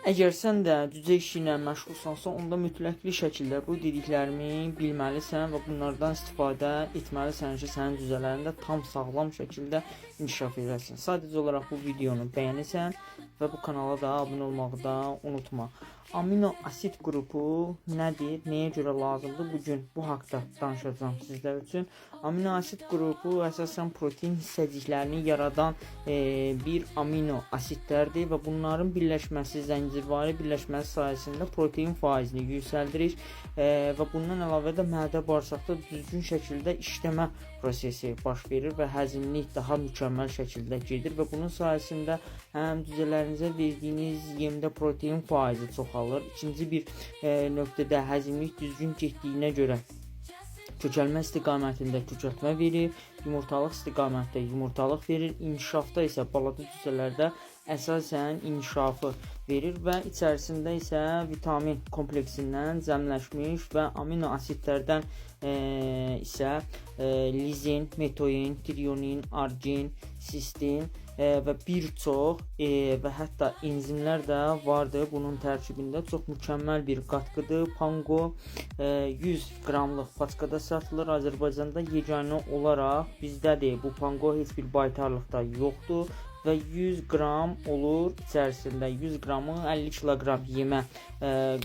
Əgər sən də cücə işi ilə məşğulsansa, onda mütləqli şəkildə bu dediklərimi bilməlisən və bunlardan istifadə etməlisən ki, sənin cücələrində tam sağlam şəkildə inkişaf edəsin. Sadəcə olaraq bu videonu bəyənirsən və bu kanala da abunə olmağı da unutma. Amino asid qrupu nədir, nəyə görə lazımdır? Bugün bu haqda danışacağım sizlər üçün. Amino asid qrupu əsasən protein hissəciklərini yaradan bir amino asidlərdir və bunların birləşməsi, zəncirvari birləşməsi sayəsində protein faizini yüksəldirir və bundan əlavə də mədə bağırsaqda düzgün şəkildə işləmə prosesi baş verir və həzmlik daha mükəmməl şəkildə gedir və bunun sayəsində həm cücələrinizə verdiyiniz yemdə protein faizi çoxalır. İkinci bir nöqtədə həzmlik düzgün getdiyinə görə kökəlmə istiqamətində kökəltmə verir, yumurtalıq istiqamətdə yumurtalıq verir, inkişafda isə balaca cücələrdə əsasən inkişafı verir və içərisində isə vitamin kompleksindən cəmləşmiş və amino asidlərdən isə lizin, metoin, trionin, argin, sistin və bir çox və hətta enzimlər də vardır bunun tərkibində. Çox mükəmməl bir qatqıdır. Pango 100 qramlıq paçkada satılır. Azərbaycanda yeganə olaraq bizdədir. Bu pango heç bir baytarlıqda yoxdur və 100 qram olur içərisində. 100 qramı 50 kiloqram yemə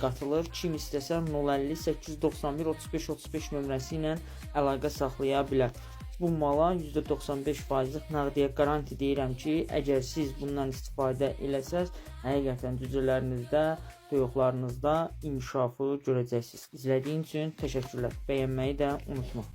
qatılır. Kim istəsə 050 891 35 35 nömrəsi ilə əlaqə saxlaya bilər. Bu mala %95%lik nəqdiyə qaranti deyirəm ki, əgər siz bundan istifadə eləsəz, həqiqətən cücələrinizdə, toyuqlarınızda inkişafı görəcəksiniz. İzlədiyin üçün təşəkkürlər. Bəyənməyi də unutma.